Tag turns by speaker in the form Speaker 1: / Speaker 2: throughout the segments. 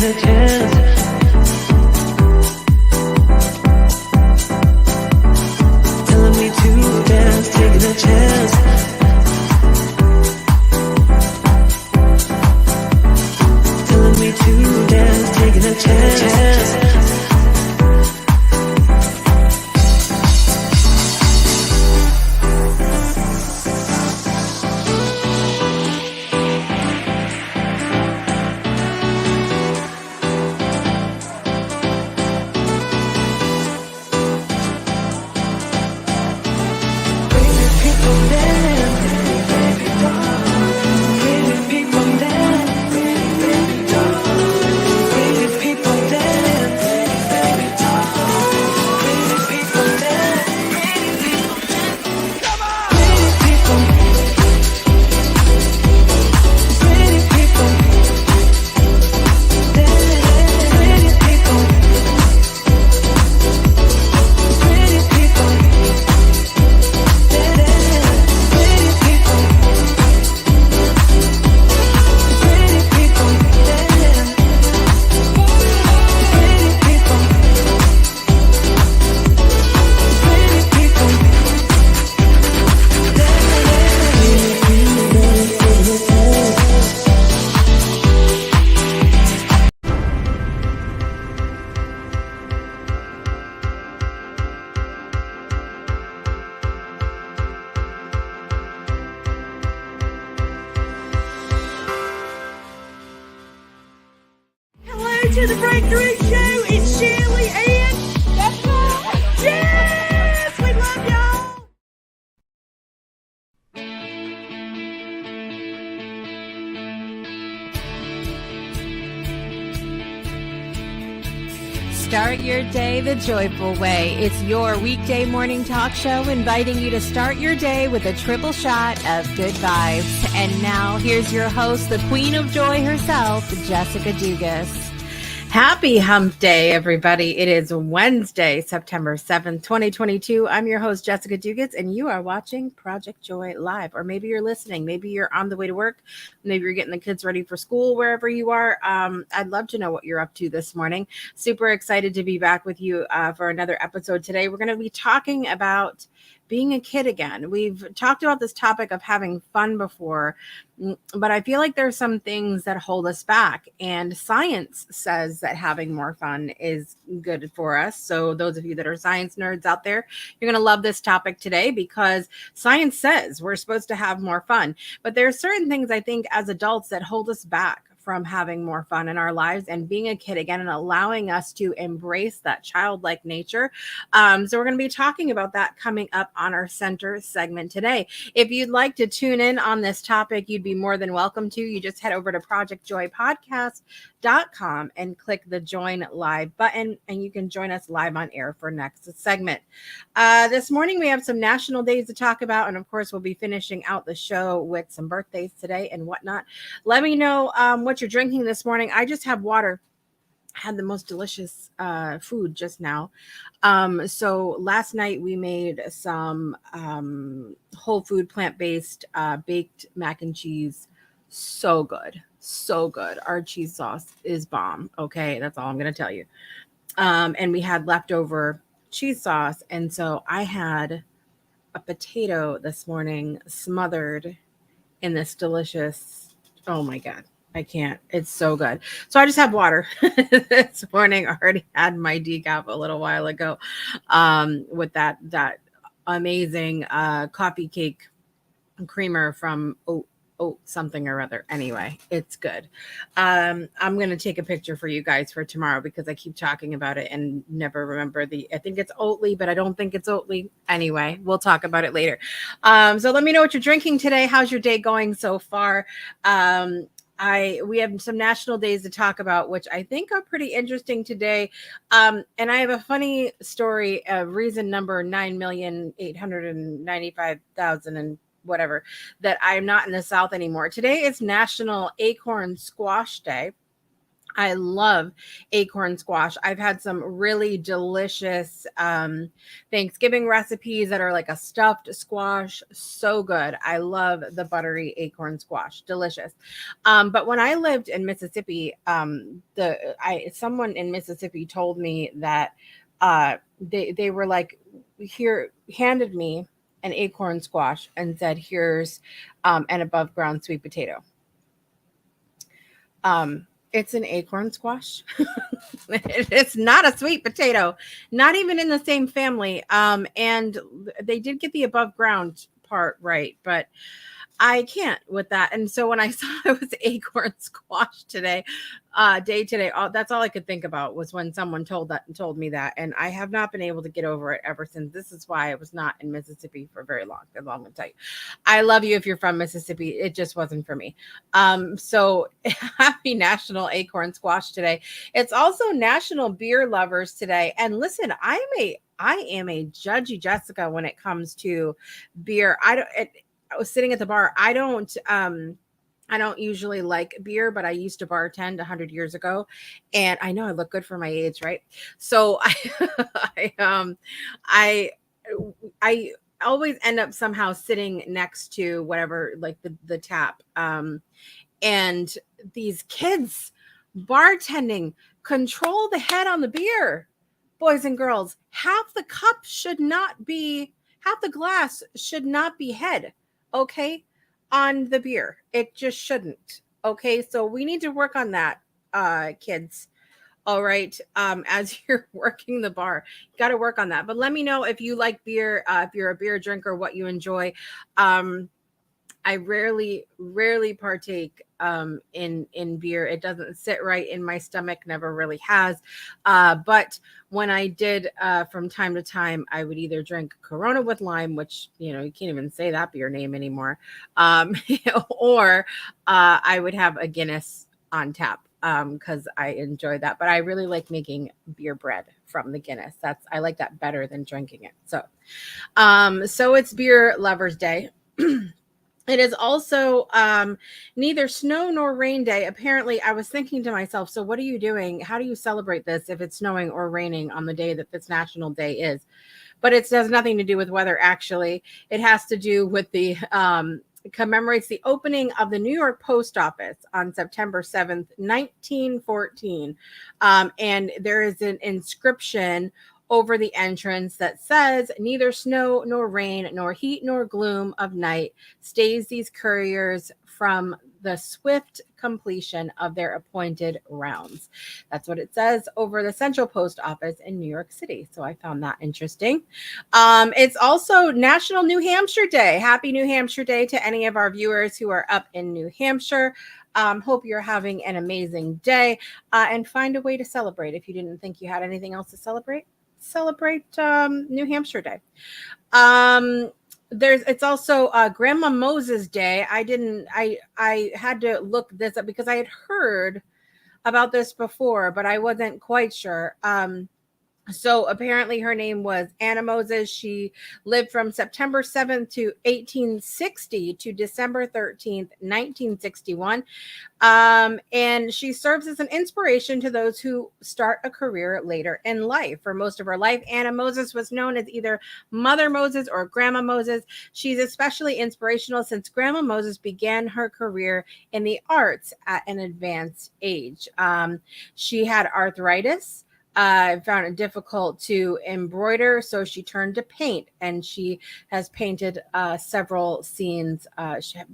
Speaker 1: taking a chance. Telling me to dance, taking a chance. Telling me to dance, taking a chance.
Speaker 2: To the Breakthrough Show. It's Shirley and Jessica. Yes, we love y'all. Start your day the joyful way. It's your weekday morning talk show inviting you to start your day with a triple shot of good vibes. And now here's your host, the Queen of Joy herself, Jessica Dugas. Happy Hump Day, everybody. It is Wednesday, September 7th, 2022. I'm your host, Jessica Dugas, and you are watching Project Joy Live. Or maybe you're listening. Maybe you're on the way to work. Maybe you're getting the kids ready for school, wherever you are. I'd love to know what you're up to this morning. Super excited to be back with you for another episode today. We're going to be talking about being a kid again. We've talked about this topic of having fun before, but I feel like there's some things that hold us back, and science says that having more fun is good for us. So those of you that are science nerds out there, you're going to love this topic today because science says we're supposed to have more fun, but there are certain things I think as adults that hold us back from having more fun in our lives and being a kid again and allowing us to embrace that childlike nature. So we're going to be talking about that coming up on our center segment today. If you'd like to tune in on this topic, you'd be more than welcome to. You just head over to projectjoypodcast.com and click the join live button, and you can join us live on air for next segment. This morning, we have some national days to talk about, and of course, we'll be finishing out the show with some birthdays today and whatnot. Let me know what you're drinking this morning. I just have water. I had the most delicious food just now. So last night we made some whole food plant-based baked mac and cheese. So good. So good. Our cheese sauce is bomb. Okay, that's all I'm going to tell you. And we had leftover cheese sauce. And so I had a potato this morning smothered in this delicious, oh my God. I can't. It's so good. So I just have water this morning. I already had my decaf a little while ago with that amazing coffee cake creamer from oat something or other. Anyway, it's good. I'm going to take a picture for you guys for tomorrow because I keep talking about it and never remember I think it's Oatly, but I don't think it's Oatly. Anyway, we'll talk about it later. So let me know what you're drinking today. How's your day going so far? We have some national days to talk about, which I think are pretty interesting today. And I have a funny story of reason number 9,895,000 and whatever, that I'm not in the South anymore. Today is National Acorn Squash Day. I love acorn squash. I've had some really delicious Thanksgiving recipes that are like a stuffed squash. So good. I love the buttery acorn squash. Delicious. But when I lived in Mississippi, someone in Mississippi told me that they were like, here, handed me an acorn squash and said, here's an above ground sweet potato. It's an acorn squash. It's not a sweet potato, not even in the same family. And they did get the above ground part right, but I can't with that. And so when I saw it was acorn squash today, that's all I could think about was when someone told me that. And I have not been able to get over it ever since. This is why I was not in Mississippi for very long. As long as I tell you, I love you if you're from Mississippi. It just wasn't for me. So happy National Acorn Squash today. It's also National Beer Lovers today. And listen, I am a judgy Jessica when it comes to beer. I was sitting at the bar. I don't usually like beer, but I used to bartend 100 years ago, and I know I look good for my age, right? So I I always end up somehow sitting next to whatever, like the tap. And these kids bartending control the head on the beer. Boys and girls, half the cup should not be, half the glass should not be head, okay, on the beer. It just shouldn't. Okay, so we need to work on that, kids. All right. As you're working the bar, you got to work on that. But let me know if you like beer, if you're a beer drinker, what you enjoy. I rarely partake in beer. It doesn't sit right in my stomach, never really has. But when I did, from time to time, I would either drink Corona with lime, which, you know, you can't even say that beer name anymore, or I would have a Guinness on tap, because I enjoy that. But I really like making beer bread from the Guinness. I like that better than drinking it. So it's Beer Lovers Day. It is also neither snow nor rain day. Apparently, I was thinking to myself, so what are you doing? How do you celebrate this if it's snowing or raining on the day that this National Day is? But it has nothing to do with weather, actually. It has to do with commemorates the opening of the New York Post Office on September 7th, 1914. And there is an inscription over the entrance that says, neither snow nor rain nor heat nor gloom of night stays these couriers from the swift completion of their appointed rounds. That's what it says over the Central Post Office in New York City. So I found that interesting. It's also National New Hampshire Day. Happy New Hampshire Day to any of our viewers who are up in New Hampshire. Hope you're having an amazing day, and find a way to celebrate. If you didn't think you had anything else to celebrate New Hampshire Day. It's also Grandma Moses Day. I had to look this up because I had heard about this before, but I wasn't quite sure. So apparently her name was Anna Moses. She lived from September 7th to 1860 to December 13th, 1961. And she serves as an inspiration to those who start a career later in life. For most of her life, Anna Moses was known as either Mother Moses or Grandma Moses. She's especially inspirational since Grandma Moses began her career in the arts at an advanced age. She had arthritis. Found it difficult to embroider, so she turned to paint, and she has painted several scenes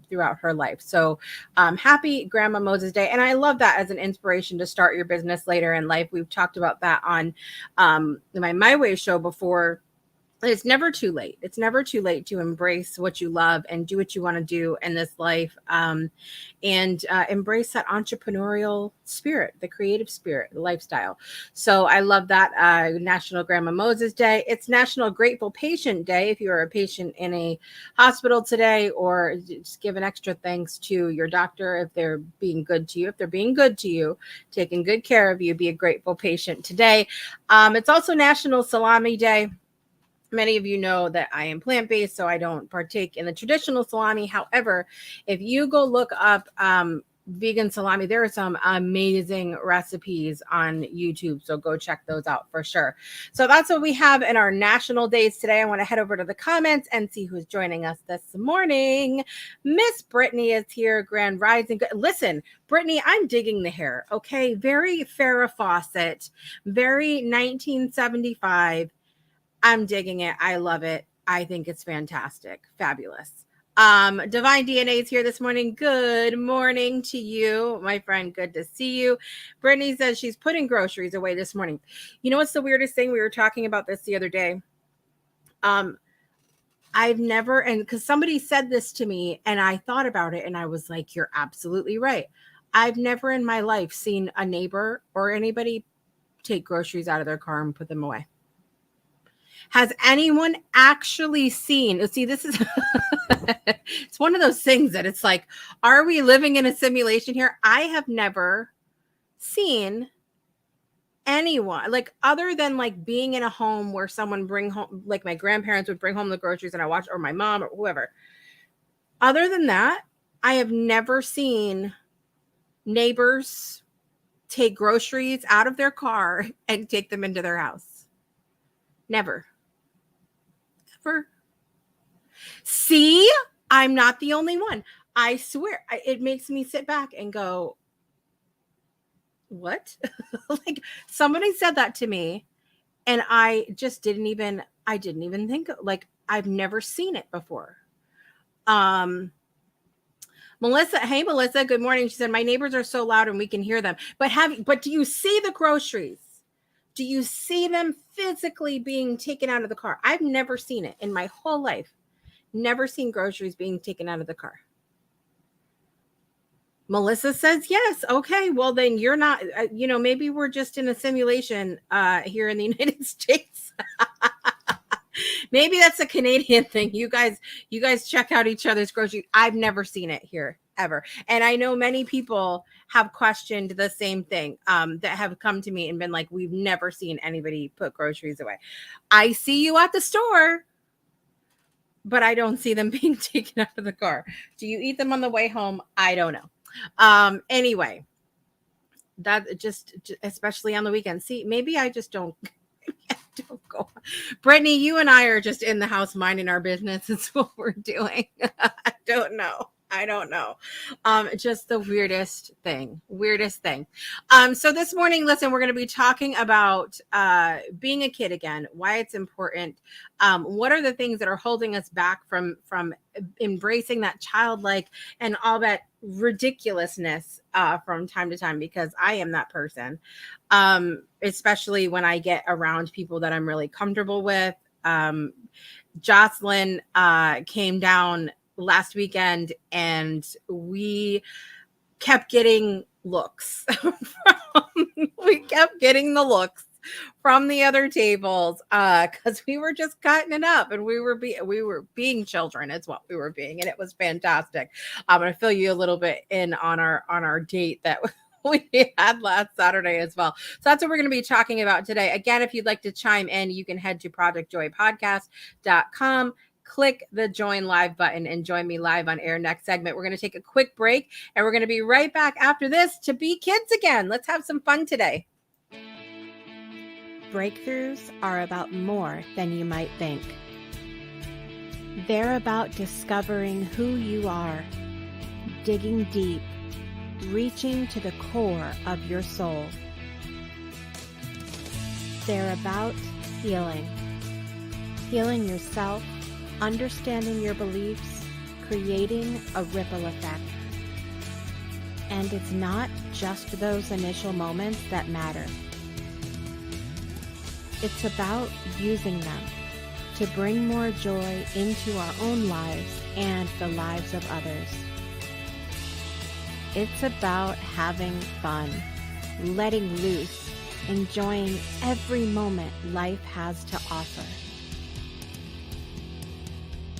Speaker 2: throughout her life. So happy Grandma Moses Day. And I love that as an inspiration to start your business later in life. We've talked about that on my Way show before. It's never too late. It's never too late to embrace what you love and do what you want to do in this life, and embrace that entrepreneurial spirit, the creative spirit, the lifestyle. So I love that. National Grandma Moses Day. It's National Grateful Patient Day. If you are a patient in a hospital today, or just give an extra thanks to your doctor if they're being good to you. If they're being good to you, taking good care of you, be a grateful patient today. It's also National Salami Day. Many of you know that I am plant-based, so I don't partake in the traditional salami. However, if you go look up vegan salami. There are some amazing recipes on YouTube, so go check those out for sure. So that's what we have in our national days today. I want to head over to the comments and see who's joining us this morning. Miss Brittany is here, Grand Rising. Listen, Brittany, I'm digging the hair. Okay, very Farrah Fawcett, very 1975. I'm digging it. I love it. I think it's fantastic. Fabulous. Divine DNA is here this morning. Good morning to you, my friend. Good to see you. Brittany says she's putting groceries away this morning. You know what's the weirdest thing? We were talking about this the other day. I've never, and because somebody said this to me and I thought about it and I was like, you're absolutely right. I've never in my life seen a neighbor or anybody take groceries out of their car and put them away. Has anyone actually seen? See, this is it's one of those things that it's like, are we living in a simulation here? I have never seen anyone, like, other than like being in a home where someone bring home, like my grandparents would bring home the groceries and I watch, or my mom or whoever. Other than that, I have never seen neighbors take groceries out of their car and take them into their house. Never. Ever. See, I'm not the only one. I swear, it makes me sit back and go, what? Like, somebody said that to me and I just didn't even think, like, I've never seen it before. Melissa, hey Melissa, good morning. She said, my neighbors are so loud and we can hear them. But do you see the groceries? Do you see them physically being taken out of the car? I've never seen it in my whole life. Never seen groceries being taken out of the car. Melissa says yes. Okay, well then you're not, maybe we're just in a simulation here in the United States. Maybe that's a Canadian thing. You guys check out each other's groceries. I've never seen it here ever. And I know many people have questioned the same thing, that have come to me and been like, we've never seen anybody put groceries away. I see you at the store, but I don't see them being taken out of the car. Do you eat them on the way home? I don't know. Anyway, that just especially on the weekend. See, maybe I just don't. Don't go. Brittany, you and I are just in the house minding our business. It's what we're doing. I don't know. Just the weirdest thing. So this morning, listen, we're going to be talking about being a kid again, why it's important. What are the things that are holding us back from embracing that childlike and all that ridiculousness from time to time, because I am that person, especially when I get around people that I'm really comfortable with. Jocelyn came down last weekend and we kept getting looks from the other tables because we were just cutting it up and we were being children. It's what we were being, and it was fantastic. I'm gonna fill you a little bit in on our date that we had last Saturday as well. So that's what we're going to be talking about today. Again, if you'd like to chime in, you can head to projectjoypodcast.com, click the join live button and join me live on air next segment. We're going to take a quick break and we're going to be right back after this to be kids again. Let's have some fun today.
Speaker 3: Breakthroughs are about more than you might think. They're about discovering who you are, digging deep, reaching to the core of your soul. They're about healing yourself, understanding your beliefs, creating a ripple effect. And it's not just those initial moments that matter. It's about using them to bring more joy into our own lives and the lives of others. It's about having fun, letting loose, enjoying every moment life has to offer.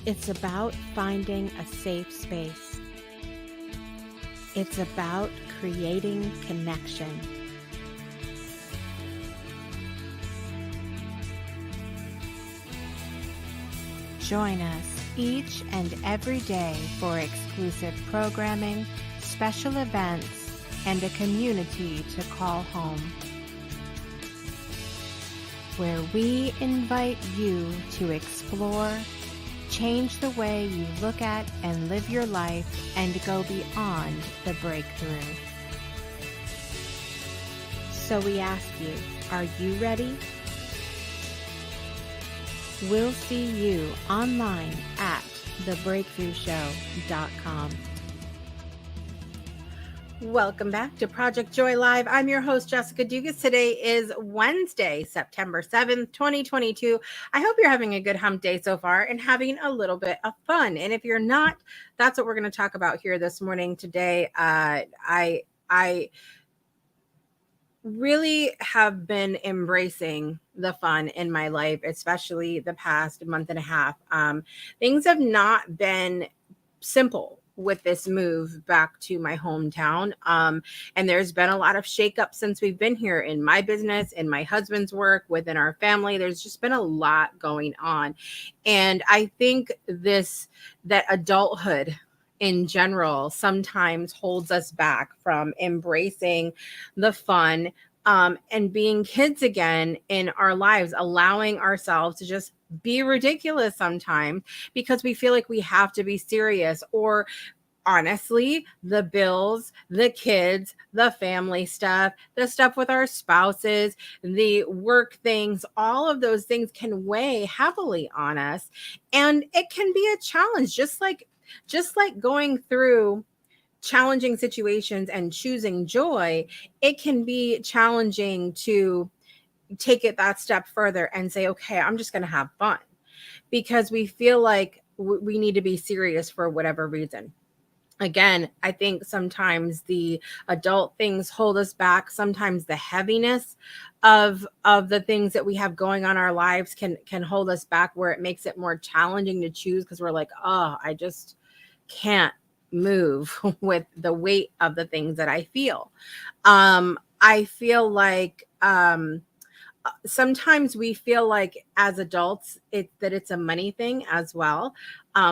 Speaker 3: It's about finding a safe space. It's about creating connection. Join us each and every day for exclusive programming, special events, and a community to call home, where we invite you to explore, change the way you look at and live your life, and go beyond the breakthrough. So we ask you, are you ready? We'll see you online at thebreakthroughshow.com.
Speaker 2: Welcome back to Project Joy Live. I'm your host, Jessica Dugas. Today is Wednesday, September 7th, 2022. I hope you're having a good hump day so far and having a little bit of fun. And if you're not, that's what we're going to talk about here this morning today. I really have been embracing the fun in my life, especially the past month and a half. Things have not been simple with this move back to my hometown. And there's been a lot of shakeup since we've been here in my business, in my husband's work, within our family. There's just been a lot going on. And I think that adulthood in general sometimes holds us back from embracing the fun and being kids again in our lives, allowing ourselves to just be ridiculous sometimes because we feel like we have to be serious, or honestly, the bills, the kids, the family stuff, the stuff with our spouses, the work things, all of those things can weigh heavily on us. And it can be a challenge, just like going through challenging situations and choosing joy. It can be challenging to take it that step further and say, okay, I'm just going to have fun, because we feel like we need to be serious for whatever reason. Again, I think sometimes the adult things hold us back. Sometimes the heaviness of the things that we have going on in our lives can hold us back, where it makes it more challenging to choose, because we're like, oh, I just can't move with the weight of the things that I feel. I feel like sometimes we feel like as adults that it's a money thing as well.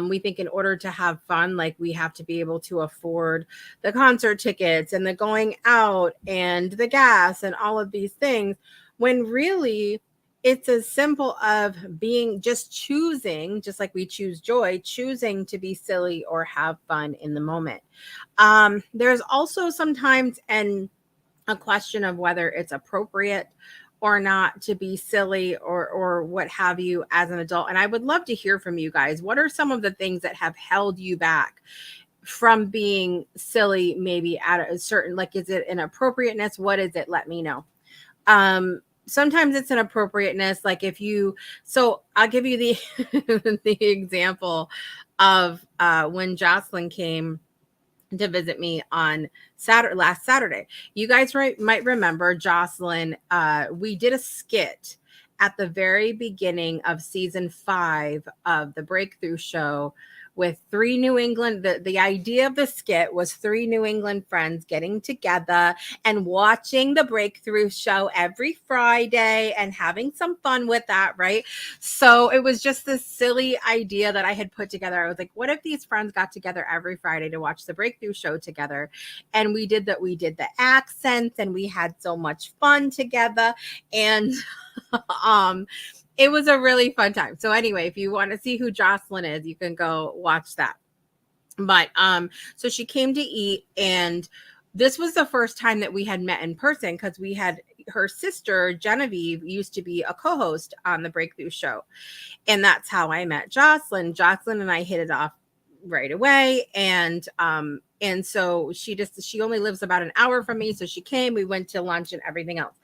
Speaker 2: We think in order to have fun, like we have to be able to afford the concert tickets and the going out and the gas and all of these things, when really it's as simple of just choosing, just like we choose joy, choosing to be silly or have fun in the moment. There's also sometimes a question of whether it's appropriate or not to be silly or what have you as an adult. And I would love to hear from you guys. What are some of the things that have held you back from being silly, maybe at a certain, like, is it an appropriateness? What is it? Let me know. Sometimes it's an appropriateness. Like so I'll give you the, the example of when Jocelyn came to visit me on last Saturday. You guys might remember Jocelyn. We did a skit at the very beginning of season 5 of the Breakthrough Show with 3 New England. The idea of the skit was 3 New England friends getting together and watching the Breakthrough Show every Friday and having some fun with that, right? So it was just this silly idea that I had put together. I was like, what if these friends got together every Friday to watch the Breakthrough Show together? And we did that. We did the accents and we had so much fun together. And it was a really fun time. So anyway, if you want to see who Jocelyn is, you can go watch that. But so she came to eat, and this was the first time that we had met in person, because we had her sister Genevieve used to be a co-host on the Breakthrough Show, and that's how I met Jocelyn. Jocelyn and I hit it off right away, and so she only lives about an hour from me, so she came. We went to lunch and everything else.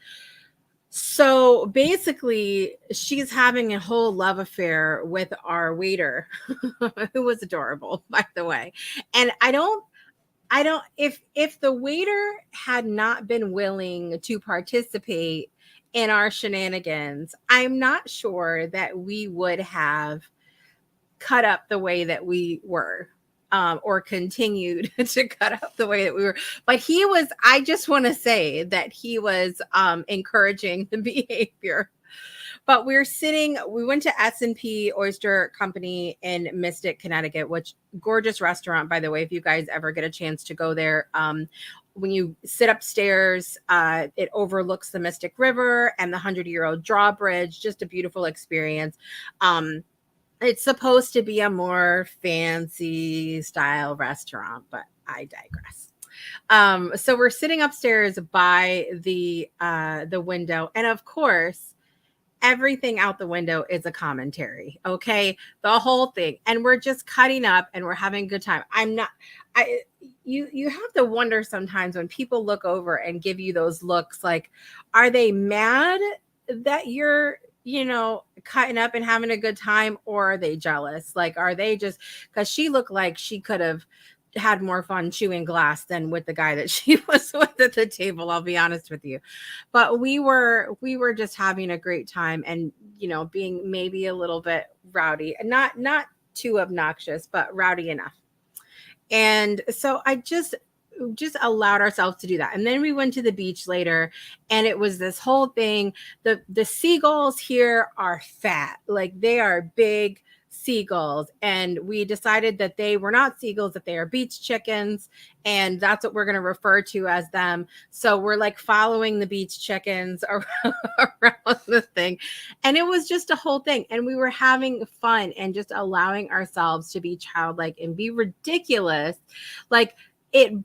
Speaker 2: So basically, she's having a whole love affair with our waiter, who was adorable, by the way. And I don't, if the waiter had not been willing to participate in our shenanigans, I'm not sure that we would have cut up the way that we were. Or continued to cut up the way that we were. But I just want to say that he was encouraging the behavior But we went to S&P Oyster Company in Mystic, Connecticut, which gorgeous restaurant, by the way, if you guys ever get a chance to go there. When you sit upstairs, it overlooks the Mystic River and the 100-year-old drawbridge, just a beautiful experience. It's supposed to be a more fancy style restaurant, but I digress. So we're sitting upstairs by the window, and of course, everything out the window is a commentary. Okay, the whole thing, and we're just cutting up and we're having a good time. You have to wonder sometimes when people look over and give you those looks, like, are they mad that you're cutting up and having a good time, or are they jealous? Like, are they just, because she looked like she could have had more fun chewing glass than with the guy that she was with at the table, I'll be honest with you. But we were just having a great time, and being maybe a little bit rowdy, not too obnoxious, but rowdy enough. And so I just allowed ourselves to do that. And then we went to the beach later, and it was this whole thing. The seagulls here are fat, like they are big seagulls, and we decided that they were not seagulls, that they are beach chickens, and that's what we're going to refer to as them. So we're like following the beach chickens around the thing, and it was just a whole thing, and we were having fun and just allowing ourselves to be childlike and be ridiculous, like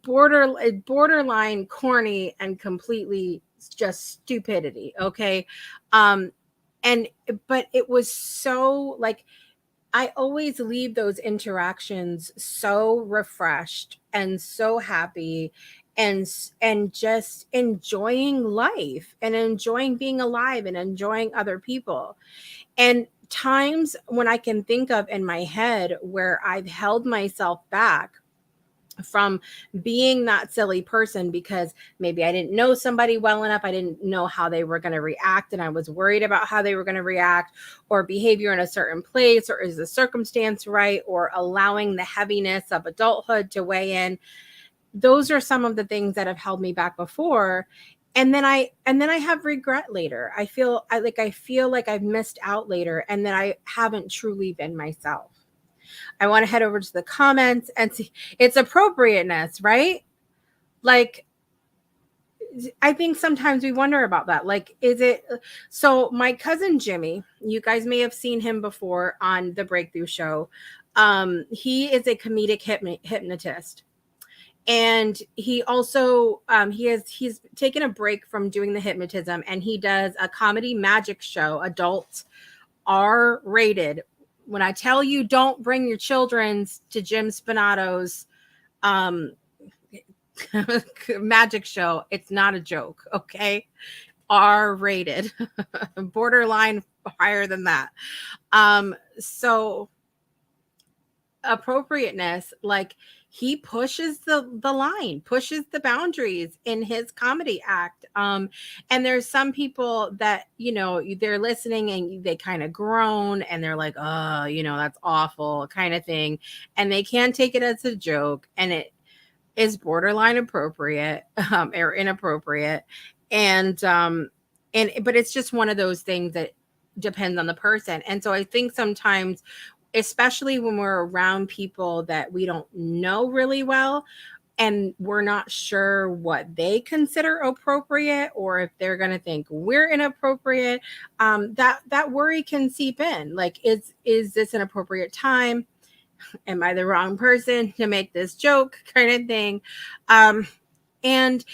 Speaker 2: borderline corny and completely just stupidity. Okay. But it was so, like, I always leave those interactions so refreshed and so happy, and just enjoying life and enjoying being alive and enjoying other people. And times when I can think of in my head where I've held myself back from being that silly person because maybe I didn't know somebody well enough. I didn't know how they were going to react, and I was worried about how they were going to react, or behavior in a certain place, or is the circumstance right, or allowing the heaviness of adulthood to weigh in. Those are some of the things that have held me back before. And then I have regret later. I feel like I've missed out later, and that I haven't truly been myself. I want to head over to the comments and see. It's appropriateness, right? Like, I think sometimes we wonder about that. Like, is it? So my cousin Jimmy, you guys may have seen him before on the Breakthrough Show. He is a comedic hypnotist. And he also he's taken a break from doing the hypnotism, and he does a comedy magic show, adult, R-rated. When I tell you, don't bring your children's to Jim Spinato's magic show, it's not a joke, okay? R-rated, borderline higher than that. So appropriateness, like, he pushes the line, pushes the boundaries in his comedy act. And there's some people that, they're listening and they kind of groan and they're like, oh, that's awful kind of thing. And they can't take it as a joke. And it is borderline appropriate or inappropriate. But it's just one of those things that depends on the person. And so I think sometimes, especially when we're around people that we don't know really well, and we're not sure what they consider appropriate, or if they're going to think we're inappropriate, that worry can seep in. Like, is this an appropriate time? Am I the wrong person to make this joke, kind of thing? And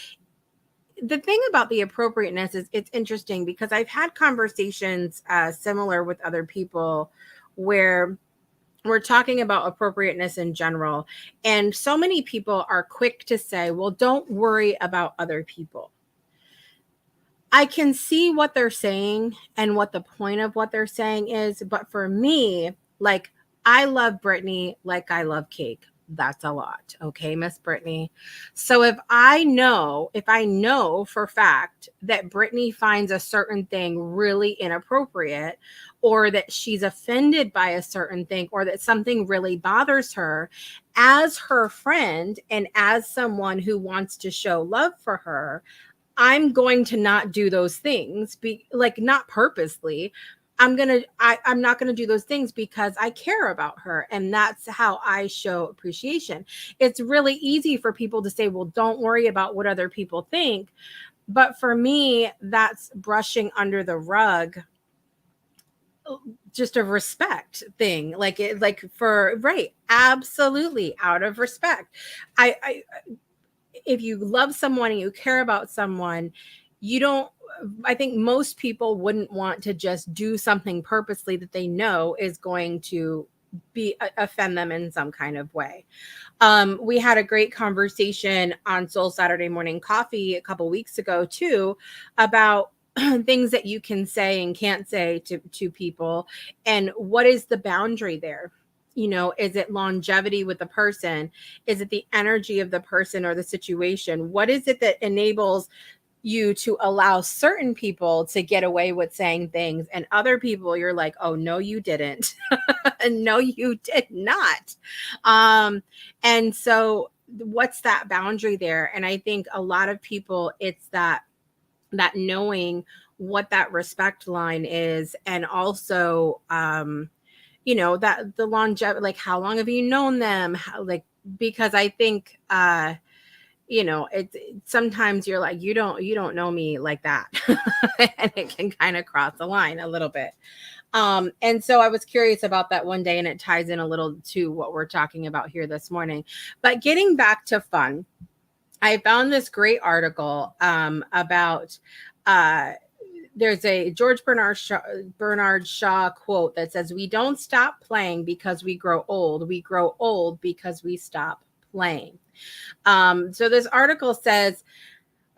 Speaker 2: the thing about the appropriateness is, it's interesting because I've had conversations similar with other people where we're talking about appropriateness in general. And so many people are quick to say, well, don't worry about other people. I can see what they're saying and what the point of what they're saying is. But for me, like, I love Brittany like I love cake. That's a lot. Okay, Miss Brittany. So if I know for fact that Brittany finds a certain thing really inappropriate, or that she's offended by a certain thing, or that something really bothers her, as her friend and as someone who wants to show love for her, I'm going to not do those things, like not purposely. I'm not gonna do those things because I care about her, and that's how I show appreciation. It's really easy for people to say, well, don't worry about what other people think, but for me, that's brushing under the rug just a respect thing, like it, like for right, absolutely, out of respect. I If you love someone and you care about someone, you don't, I think most people wouldn't want to just do something purposely that they know is going to be offend them in some kind of way. We had a great conversation on Soul Saturday Morning Coffee a couple weeks ago too, about things that you can say and can't say to people, and what is the boundary there. You know, is it longevity with the person? Is it the energy of the person or the situation? What is it that enables you to allow certain people to get away with saying things, and other people you're like, oh no you didn't. No you did not. And so what's that boundary there? And I think a lot of people, it's that knowing what that respect line is, and also you know, that the longevity, like how long have you known them, how, like, because I think you know, it's sometimes you're like, you don't know me like that. And it can kind of cross the line a little bit. And so I was curious about that one day, and it ties in a little to what we're talking about here this morning. But getting back to fun, I found this great article about there's a George Bernard Shaw quote that says, we don't stop playing because we grow old. We grow old because we stop playing. So this article says,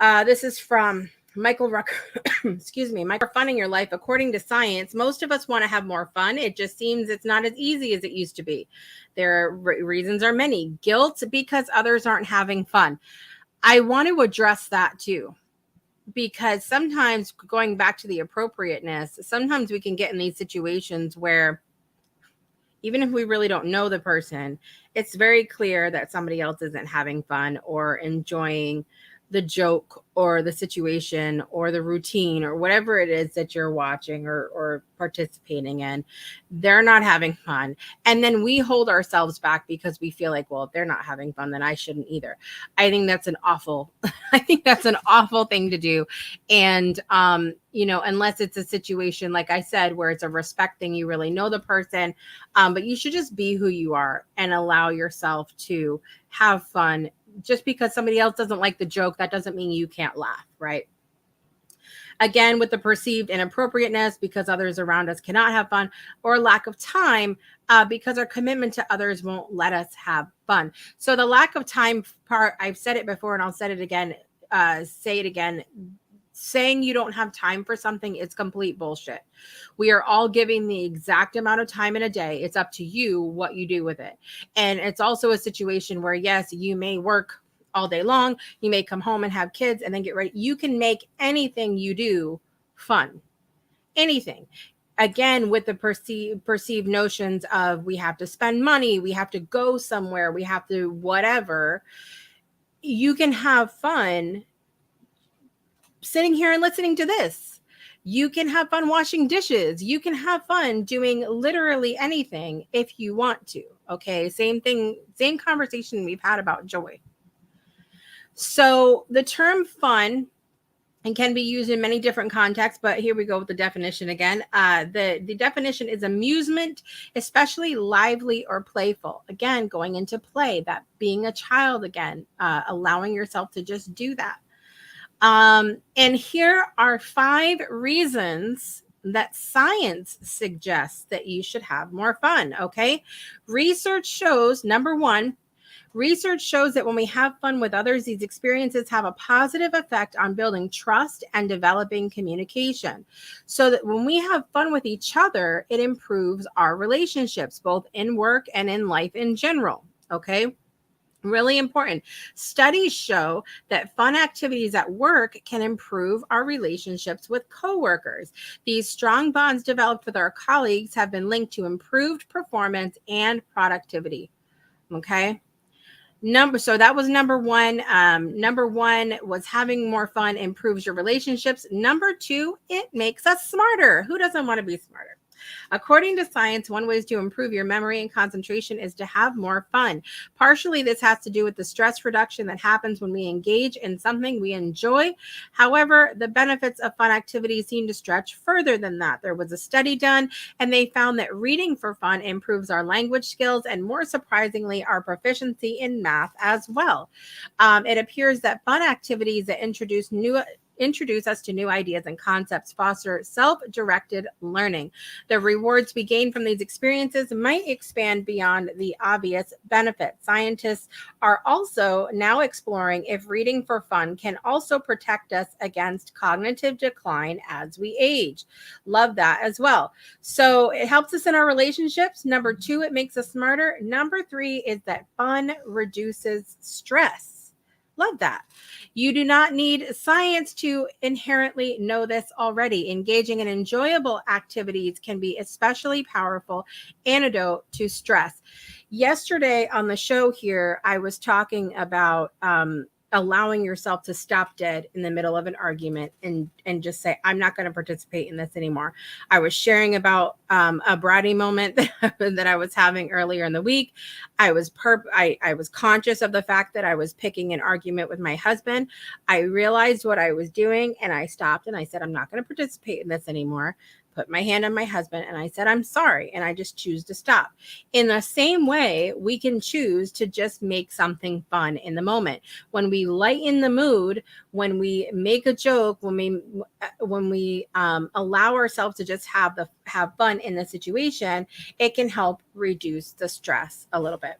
Speaker 2: this is from Michael Rucker, excuse me, Michael, fun in your life. According to science, most of us want to have more fun. It just seems it's not as easy as it used to be. Their reasons are many. Guilt because others aren't having fun. I want to address that too, because sometimes, going back to the appropriateness, sometimes we can get in these situations where even if we really don't know the person, it's very clear that somebody else isn't having fun or enjoying the joke or the situation or the routine or whatever it is that you're watching or participating in. They're not having fun. And then we hold ourselves back because we feel like, well, if they're not having fun, then I shouldn't either. I think that's an awful, I think that's an awful thing to do. And, you know, unless it's a situation, like I said, where it's a respect thing, you really know the person, but you should just be who you are and allow yourself to have fun. Just because somebody else doesn't like the joke, that doesn't mean you can't laugh, right? Again, with the perceived inappropriateness because others around us cannot have fun, or lack of time because our commitment to others won't let us have fun. So the lack of time part, I've said it before and I'll say it again. Saying you don't have time for something is complete bullshit. We are all giving the exact amount of time in a day. It's up to you what you do with it. And it's also a situation where, yes, you may work all day long. You may come home and have kids and then get ready. You can make anything you do fun. Anything. Again, with the perceived notions of we have to spend money, we have to go somewhere, we have to whatever. You can have fun sitting here and listening to this. You can have fun washing dishes. You can have fun doing literally anything if you want to. Okay. Same thing, same conversation we've had about joy. So the term fun and can be used in many different contexts, but here we go with the definition again. The definition is amusement, especially lively or playful. Again, going into play, that being a child again, allowing yourself to just do that. And here are 5 reasons that science suggests that you should have more fun. Okay. Research shows, number 1, research shows that when we have fun with others, these experiences have a positive effect on building trust and developing communication. So that when we have fun with each other, it improves our relationships, both in work and in life in general. Okay. Really important. Studies show that fun activities at work can improve our relationships with coworkers. These strong bonds developed with our colleagues have been linked to improved performance and productivity. Okay. So that was number one. Number one was having more fun improves your relationships. Number two, it makes us smarter. Who doesn't want to be smarter? According to science, one way to improve your memory and concentration is to have more fun. Partially, this has to do with the stress reduction that happens when we engage in something we enjoy. However, the benefits of fun activities seem to stretch further than that. There was a study done, and they found that reading for fun improves our language skills and, more surprisingly, our proficiency in math as well. It appears that fun activities that introduce us to new ideas and concepts foster self-directed learning. The rewards we gain from these experiences might expand beyond the obvious benefits. Scientists are also now exploring if reading for fun can also protect us against cognitive decline as we age. Love that as well. So it helps us in our relationships. Number two, it makes us smarter. Number three is that fun reduces stress. Love that. You do not need science to inherently know this already. Engaging in enjoyable activities can be especially powerful antidote to stress. Yesterday on the show here, I was talking about allowing yourself to stop dead in the middle of an argument and just say, I'm not going to participate in this anymore. I was sharing about a bratty moment that I was having earlier in the week. I was conscious of the fact that I was picking an argument with my husband. I realized what I was doing, and I stopped and I said, I'm not going to participate in this anymore. Put my hand on my husband and I said, I'm sorry. And I just choose to stop. In the same way, we can choose to just make something fun in the moment. When we lighten the mood, when we make a joke, when we allow ourselves to just have fun in the situation, it can help reduce the stress a little bit.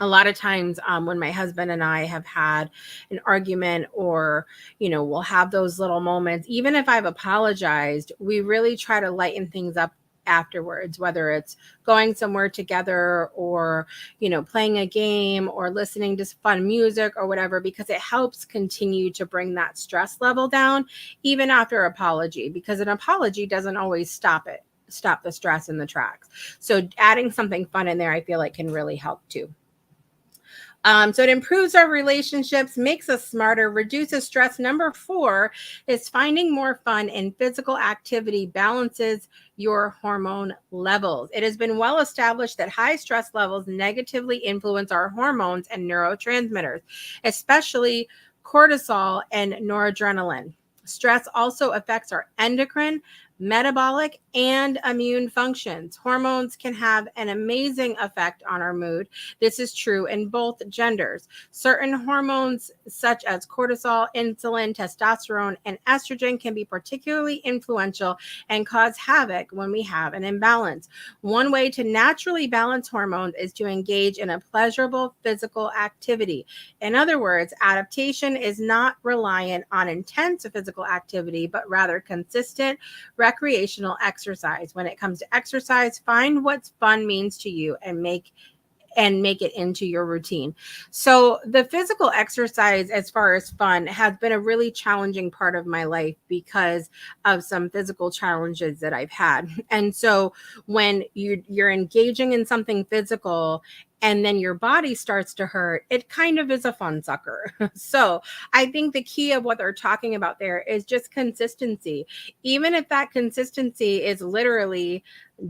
Speaker 2: A lot of times when my husband and I have had an argument, or, we'll have those little moments, even if I've apologized, we really try to lighten things up afterwards, whether it's going somewhere together or, playing a game or listening to fun music or whatever, because it helps continue to bring that stress level down, even after apology, because an apology doesn't always stop the stress in the tracks. So adding something fun in there, I feel like can really help too. So it improves our relationships, makes us smarter, reduces stress. Number 4 is finding more fun in physical activity balances your hormone levels. It has been well established that high stress levels negatively influence our hormones and neurotransmitters, especially cortisol and noradrenaline. Stress also affects our endocrine, metabolic, and immune functions. Hormones can have an amazing effect on our mood. This is true in both genders. Certain hormones, such as cortisol, insulin, testosterone, and estrogen, can be particularly influential and cause havoc when we have an imbalance. One way to naturally balance hormones is to engage in a pleasurable physical activity. In other words, adaptation is not reliant on intense physical activity, but rather consistent recreational exercise. When it comes to exercise, find what fun means to you and make it into your routine. So the physical exercise, as far as fun, has been a really challenging part of my life because of some physical challenges that I've had. And so when you're engaging in something physical and then your body starts to hurt, it kind of is a fun sucker. So I think the key of what they're talking about there is just consistency. Even if that consistency is literally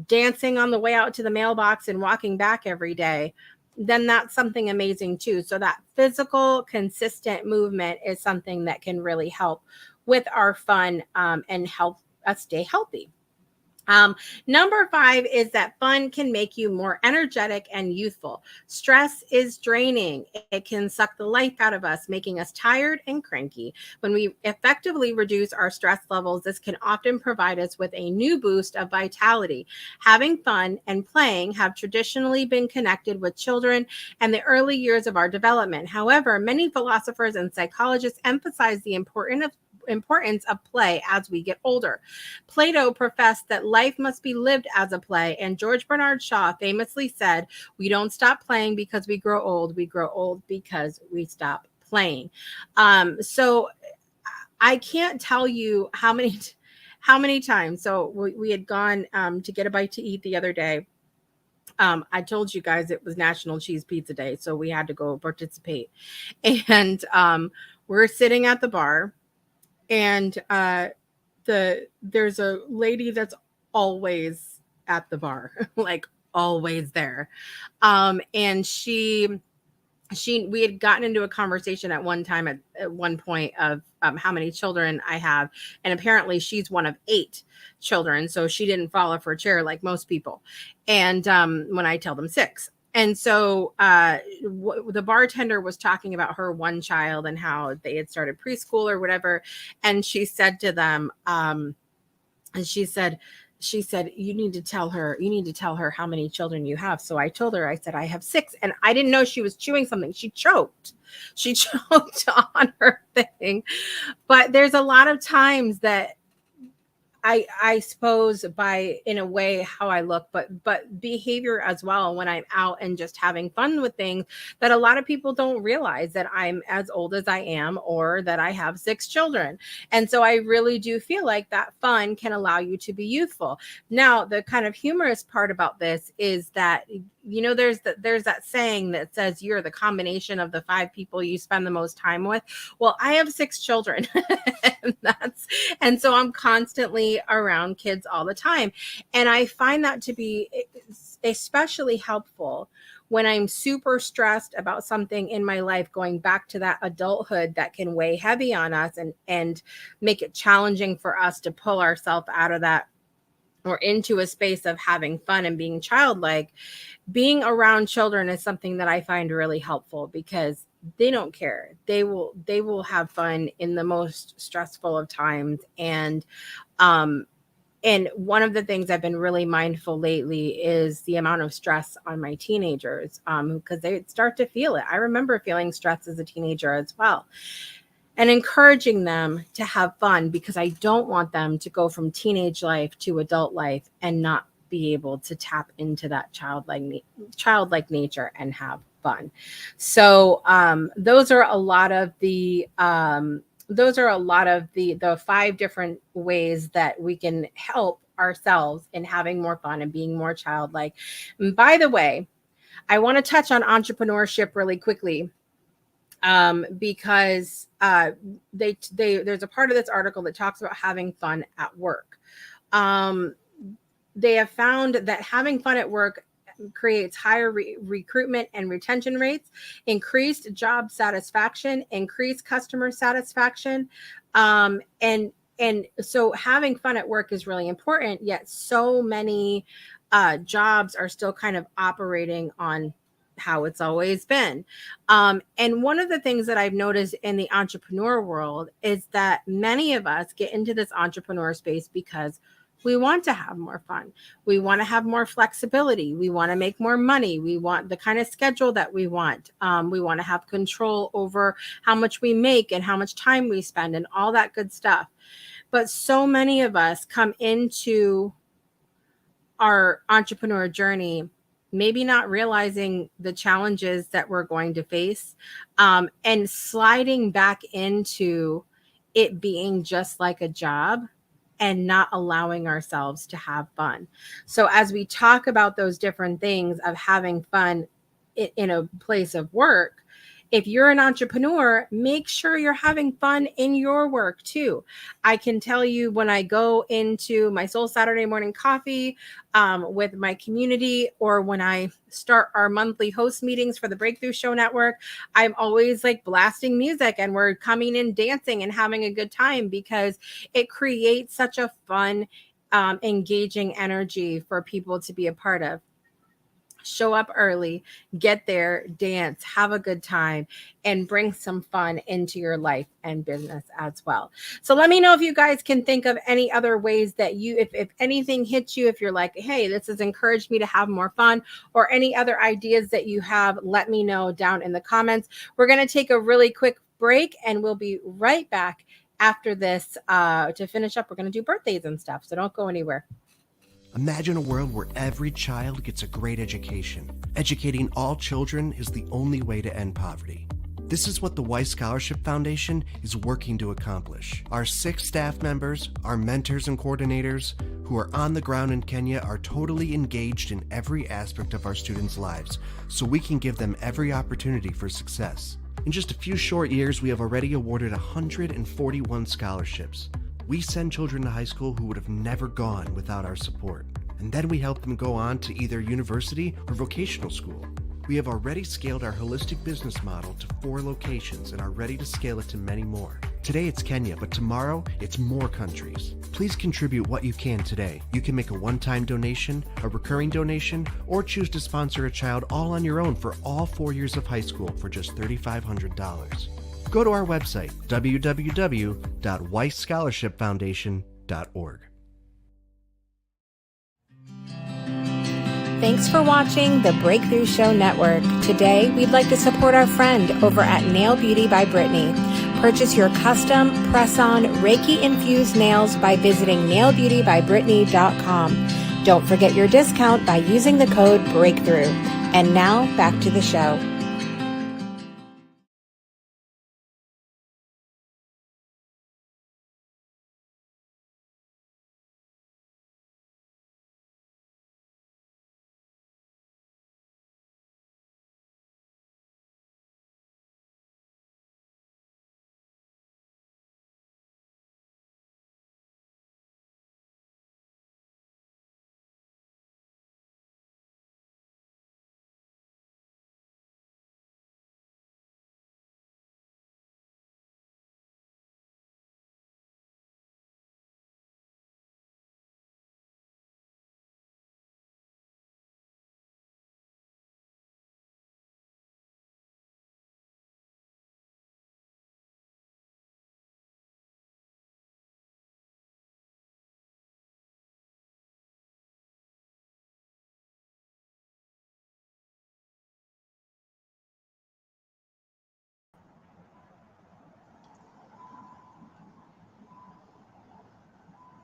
Speaker 2: dancing on the way out to the mailbox and walking back every day, then that's something amazing too. So that physical, consistent movement is something that can really help with our fun and help us stay healthy. Number 5 is that fun can make you more energetic and youthful. Stress is draining. It can suck the life out of us, making us tired and cranky. When we effectively reduce our stress levels, this can often provide us with a new boost of vitality. Having fun and playing have traditionally been connected with children and the early years of our development. However, many philosophers and psychologists emphasize the importance of play as we get older. Plato professed that life must be lived as a play, and George Bernard Shaw famously said, "We don't stop playing because we grow old. We grow old because we stop playing." So I can't tell you how many times. So we had gone to get a bite to eat the other day, I told you guys it was National Cheese Pizza Day, so we had to go participate. And we're sitting at the bar, and there's a lady that's always at the bar, like always there. And we had gotten into a conversation at one time at one point of how many children I have, and apparently she's one of 8 children, so she didn't fall off her chair like most people. And when I tell them 6. And so the bartender was talking about her one child and how they had started preschool or whatever, and she said to them, and she said, you need to tell her how many children you have. So I told her, I said, I have 6. And I didn't know she was chewing something. She choked on her thing. But there's a lot of times that I suppose by, in a way, how I look, but behavior as well, when I'm out and just having fun with things, that a lot of people don't realize that I'm as old as I am, or that I have 6 children. And so I really do feel like that fun can allow you to be youthful. Now, the kind of humorous part about this is that, there's that saying that says you're the combination of the 5 people you spend the most time with. Well, I have 6 children. And so I'm constantly around kids all the time. And I find that to be especially helpful when I'm super stressed about something in my life, going back to that adulthood that can weigh heavy on us and make it challenging for us to pull ourselves out of that or into a space of having fun and being childlike. Being around children is something that I find really helpful, because they don't care. They will have fun in the most stressful of times. And one of the things I've been really mindful lately is the amount of stress on my teenagers, because they start to feel it. I remember feeling stress as a teenager as well, and encouraging them to have fun, because I don't want them to go from teenage life to adult life and not be able to tap into that childlike nature and have fun. So those are a lot of the 5 different ways that we can help ourselves in having more fun and being more childlike. And by the way, I want to touch on entrepreneurship really quickly, because there's a part of this article that talks about having fun at work. They have found that having fun at work creates higher recruitment and retention rates, increased job satisfaction, increased customer satisfaction. And so having fun at work is really important, yet so many jobs are still kind of operating on how it's always been. And one of the things that I've noticed in the entrepreneur world is that many of us get into this entrepreneur space because we want to have more fun. We want to have more flexibility. We want to make more money. We want the kind of schedule that we want. We want to have control over how much we make and how much time we spend and all that good stuff. But so many of us come into our entrepreneur journey maybe not realizing the challenges that we're going to face, and sliding back into it being just like a job and not allowing ourselves to have fun. So as we talk about those different things of having fun in a place of work, if you're an entrepreneur, make sure you're having fun in your work too. I can tell you, when I go into my Soul Saturday morning coffee with my community, or when I start our monthly host meetings for the Breakthrough Show Network, I'm always like blasting music and we're coming in dancing and having a good time, because it creates such a fun, engaging energy for people to be a part of. Show up early, get there, dance, have a good time, and bring some fun into your life and business as well. So let me know if you guys can think of any other ways that if anything hits you, if you're like, hey, this has encouraged me to have more fun, or any other ideas that you have, let me know down in the comments. We're going to take a really quick break and we'll be right back after this to finish up. We're going to do birthdays and stuff, so don't go anywhere.
Speaker 4: Imagine a world where every child gets a great education. Educating all children is the only way to end poverty. This is what the Weiss Scholarship Foundation is working to accomplish. Our 6 staff members, our mentors and coordinators, who are on the ground in Kenya are totally engaged in every aspect of our students' lives, so we can give them every opportunity for success. In just a few short years, we have already awarded 141 scholarships. We send children to high school who would have never gone without our support. And then we help them go on to either university or vocational school. We have already scaled our holistic business model to 4 locations and are ready to scale it to many more. Today it's Kenya, but tomorrow it's more countries. Please contribute what you can today. You can make a one-time donation, a recurring donation, or choose to sponsor a child all on your own for all 4 years of high school for just $3,500. Go to our website, www.weisscholarshipfoundation.org.
Speaker 3: Thanks for watching the Breakthrough Show Network. Today, we'd like to support our friend over at Nail Beauty by Brittany. Purchase your custom, press-on, Reiki-infused nails by visiting nailbeautybybrittany.com. Don't forget your discount by using the code BREAKTHROUGH. And now, back to the show.